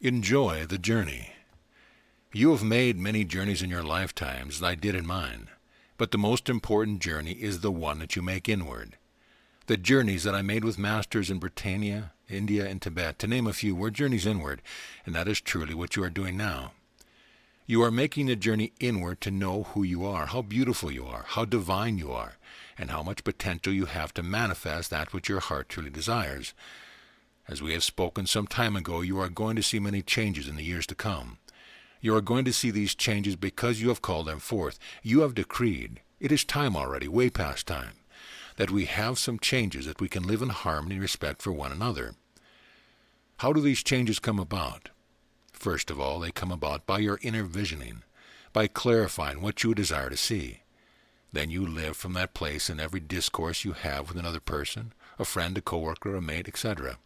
Enjoy the journey. You have made many journeys in your lifetimes, as I did in mine, but the most important journey is the one that you make inward. The journeys that I made with masters in Britannia, India, and Tibet, to name a few, were journeys inward, and that is truly what you are doing now. You are making the journey inward to know who you are, how beautiful you are, how divine you are, and how much potential you have to manifest that which your heart truly desires. As we have spoken some time ago, you are going to see many changes in the years to come. You are going to see these changes because you have called them forth. You have decreed, it is time already, way past time, that we have some changes, that we can live in harmony and respect for one another. How do these changes come about? First of all, they come about by your inner visioning, by clarifying what you desire to see. Then you live from that place in every discourse you have with another person, a friend, a coworker, a mate, etc.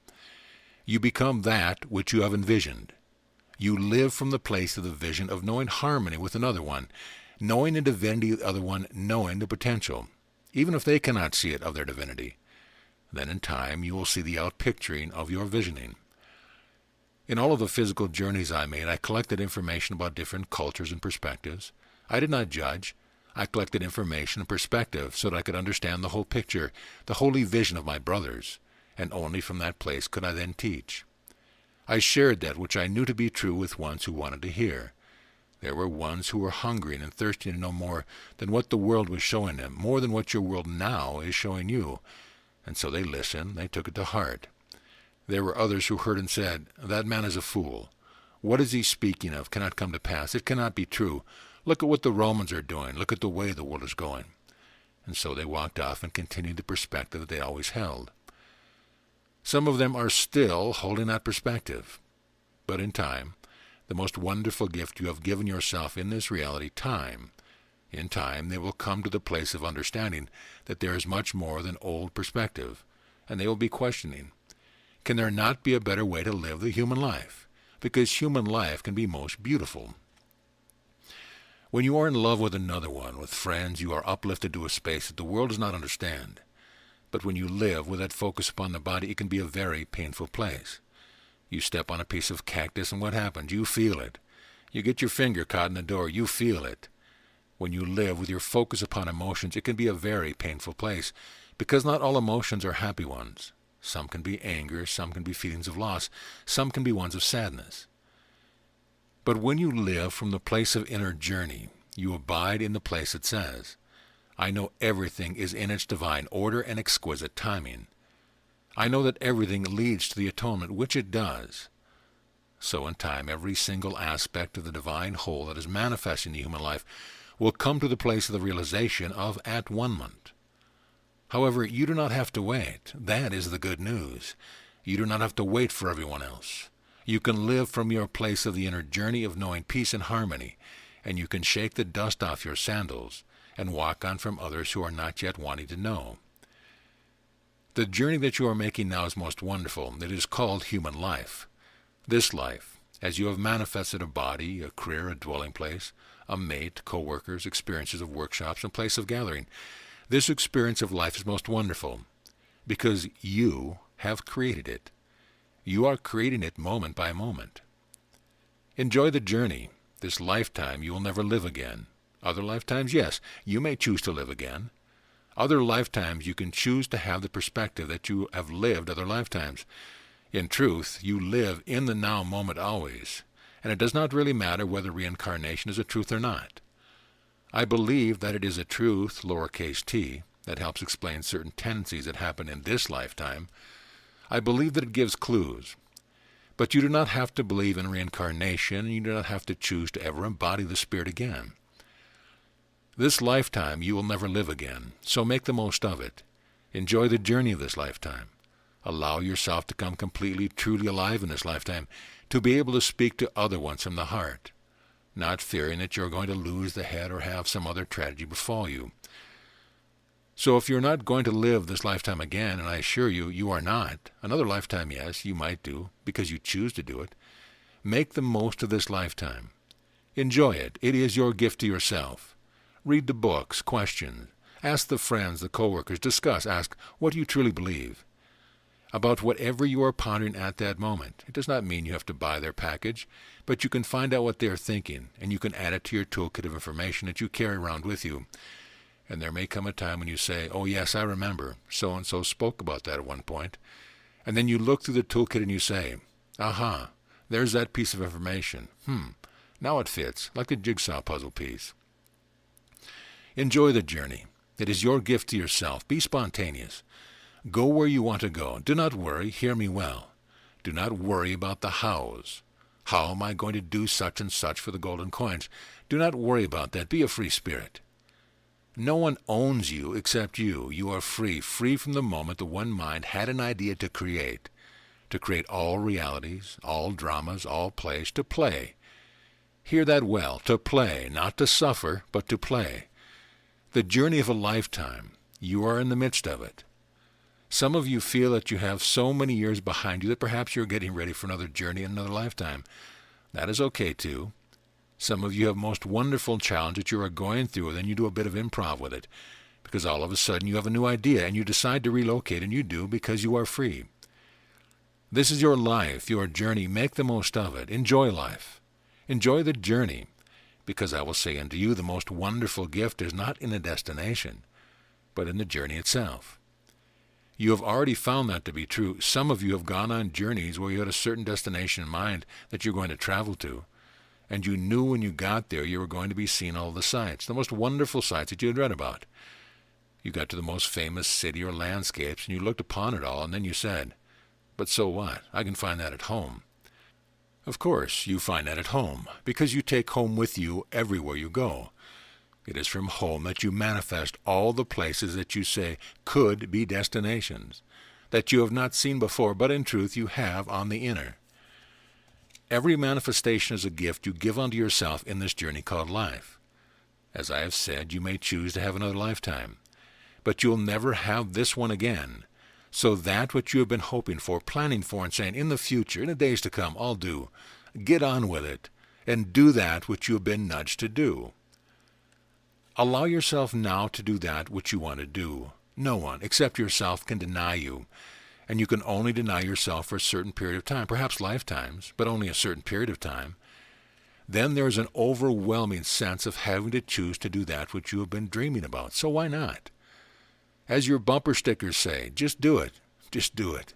You become that which you have envisioned. You live from the place of the vision of knowing harmony with another one, knowing the divinity of the other one, knowing the potential, even if they cannot see it of their divinity. Then in time you will see the outpicturing of your visioning. In all of the physical journeys I made, I collected information about different cultures and perspectives. I did not judge. I collected information and perspective so that I could understand the whole picture, the holy vision of my brothers, and only from that place could I then teach. I shared that which I knew to be true with ones who wanted to hear. There were ones who were hungry and thirsty to know more than what the world was showing them, more than what your world now is showing you. And so they listened, they took it to heart. There were others who heard and said, "That man is a fool. What is he speaking of cannot come to pass. It cannot be true. Look at what the Romans are doing. Look at the way the world is going." And so they walked off and continued the perspective that they always held. Some of them are still holding that perspective. But in time, the most wonderful gift you have given yourself in this reality, time, in time they will come to the place of understanding that there is much more than old perspective, and they will be questioning, can there not be a better way to live the human life? Because human life can be most beautiful. When you are in love with another one, with friends, you are uplifted to a space that the world does not understand. But when you live with that focus upon the body, it can be a very painful place. You step on a piece of cactus and what happens? You feel it. You get your finger caught in the door, you feel it. When you live with your focus upon emotions, it can be a very painful place, because not all emotions are happy ones. Some can be anger, some can be feelings of loss, some can be ones of sadness. But when you live from the place of inner journey, you abide in the place that says, I know everything is in its divine order and exquisite timing. I know that everything leads to the atonement, which it does. So in time, every single aspect of the divine whole that is manifesting the human life will come to the place of the realization of at-one-ment. However, you do not have to wait. That is the good news. You do not have to wait for everyone else. You can live from your place of the inner journey of knowing peace and harmony, and you can shake the dust off your sandals and walk on from others who are not yet wanting to know. The journey that you are making now is most wonderful. It is called human life. This life, as you have manifested a body, a career, a dwelling place, a mate, co-workers, experiences of workshops, and place of gathering, this experience of life is most wonderful because you have created it. You are creating it moment by moment. Enjoy the journey. This lifetime you will never live again. Other lifetimes, yes, you may choose to live again. Other lifetimes you can choose to have the perspective that you have lived other lifetimes. In truth, you live in the now moment always, and it does not really matter whether reincarnation is a truth or not. I believe that it is a truth, lowercase t, that helps explain certain tendencies that happen in this lifetime. I believe that it gives clues. But you do not have to believe in reincarnation, and you do not have to choose to ever embody the spirit again. This lifetime you will never live again, so make the most of it. Enjoy the journey of this lifetime. Allow yourself to come completely, truly alive in this lifetime, to be able to speak to other ones from the heart, not fearing that you're going to lose the head or have some other tragedy befall you. So if you're not going to live this lifetime again, and I assure you, you are not, another lifetime, yes, you might do, because you choose to do it, make the most of this lifetime. Enjoy it. It is your gift to yourself. Read the books, question, ask the friends, the co-workers, discuss, ask what you truly believe. about whatever you are pondering at that moment. It does not mean you have to buy their package, but you can find out what they are thinking, and you can add it to your toolkit of information that you carry around with you. And there may come a time when you say, oh yes, I remember, so-and-so spoke about that at one point. And then you look through the toolkit and you say, aha, there's that piece of information. Now it fits, like a jigsaw puzzle piece. Enjoy the journey. It is your gift to yourself. Be spontaneous. Go where you want to go. Do not worry. Hear me well. Do not worry about the hows. How am I going to do such and such for the golden coins? Do not worry about that. Be a free spirit. No one owns you except you. You are free, free from the moment the one mind had an idea to create all realities, all dramas, all plays, to play. Hear that well, to play, not to suffer, but to play. The journey of a lifetime, you are in the midst of it. Some of you feel that you have so many years behind you that perhaps you're getting ready for another journey in another lifetime. That is okay too. Some of you have most wonderful challenge that you are going through, and then you do a bit of improv with it, because all of a sudden you have a new idea and you decide to relocate, and you do because you are free. This is your life, your journey. Make the most of it. Enjoy life. Enjoy the journey, because I will say unto you, the most wonderful gift is not in the destination, but in the journey itself. You have already found that to be true. Some of you have gone on journeys where you had a certain destination in mind that you're going to travel to, and you knew when you got there you were going to be seeing all the sights, the most wonderful sights that you had read about. You got to the most famous city or landscapes, and you looked upon it all, and then you said, but so what? I can find that at home. Of course, you find that at home, because you take home with you everywhere you go. It is from home that you manifest all the places that you say could be destinations, that you have not seen before, but in truth you have on the inner. Every manifestation is a gift you give unto yourself in this journey called life. As I have said, you may choose to have another lifetime, but you'll never have this one again. So that which you have been hoping for, planning for, and saying, in the future, in the days to come, I'll do. Get on with it, and do that which you have been nudged to do. Allow yourself now to do that which you want to do. No one, except yourself, can deny you. And you can only deny yourself for a certain period of time, perhaps lifetimes, but only a certain period of time. Then there is an overwhelming sense of having to choose to do that which you have been dreaming about. So why not? As your bumper stickers say, just do it. Just do it.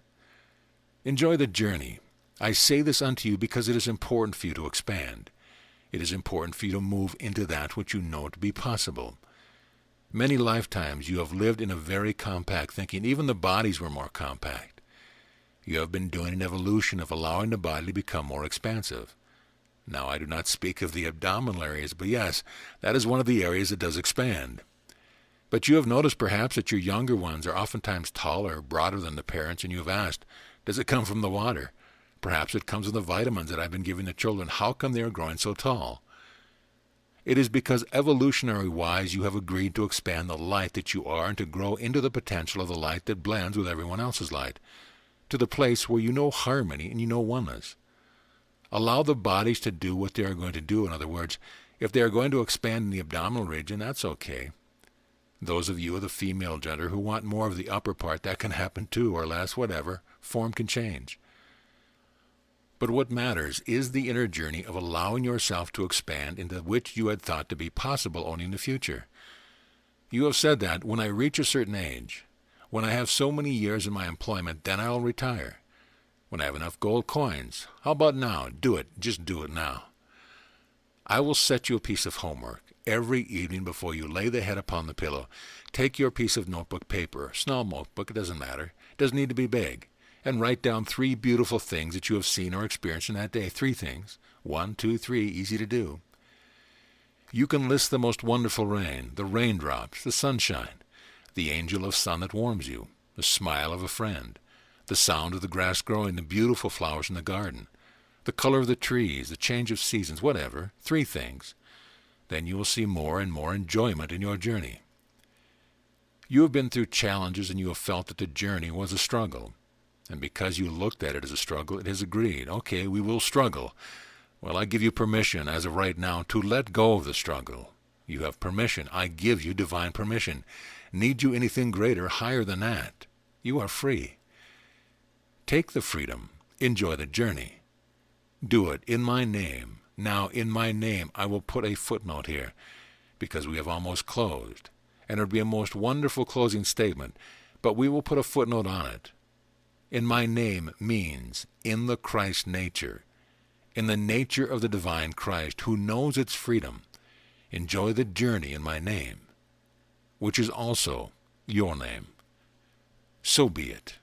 Enjoy the journey. I say this unto you because it is important for you to expand. It is important for you to move into that which you know to be possible. Many lifetimes you have lived in a very compact thinking. Even the bodies were more compact. You have been doing an evolution of allowing the body to become more expansive. Now, I do not speak of the abdominal areas, but yes, that is one of the areas that does expand. But you have noticed perhaps that your younger ones are oftentimes taller, broader than the parents, and you have asked, does it come from the water? Perhaps it comes from the vitamins that I've been giving the children. How come they are growing so tall? It is because evolutionary-wise you have agreed to expand the light that you are and to grow into the potential of the light that blends with everyone else's light, to the place where you know harmony and you know oneness. Allow the bodies to do what they are going to do. In other words, if they are going to expand in the abdominal region, that's okay. Those of you of the female gender who want more of the upper part, that can happen too, or less, whatever. Form can change. But what matters is the inner journey of allowing yourself to expand into which you had thought to be possible only in the future. You have said that when I reach a certain age, when I have so many years in my employment, then I'll retire. When I have enough gold coins, how about now? Do it. Just do it now. I will set you a piece of homework. Every evening before you lay the head upon the pillow, take your piece of notebook paper, small notebook, it doesn't matter. It doesn't need to be big. And write down 3 beautiful things that you have seen or experienced in that day. 3 things. 1, 2, 3, easy to do. You can list the most wonderful rain, the raindrops, the sunshine, the angel of sun that warms you, the smile of a friend, the sound of the grass growing, the beautiful flowers in the garden, the color of the trees, the change of seasons, whatever. 3 things. Then you will see more and more enjoyment in your journey. You have been through challenges and you have felt that the journey was a struggle. And because you looked at it as a struggle, it has agreed, okay, we will struggle. Well, I give you permission as of right now to let go of the struggle. You have permission. I give you divine permission. Need you anything greater, higher than that? You are free. Take the freedom. Enjoy the journey. Do it in my name. Now, in my name, I will put a footnote here, because we have almost closed, and it would be a most wonderful closing statement, but we will put a footnote on it. In my name means in the Christ nature, in the nature of the divine Christ, who knows its freedom. Enjoy the journey in my name, which is also your name. So be it.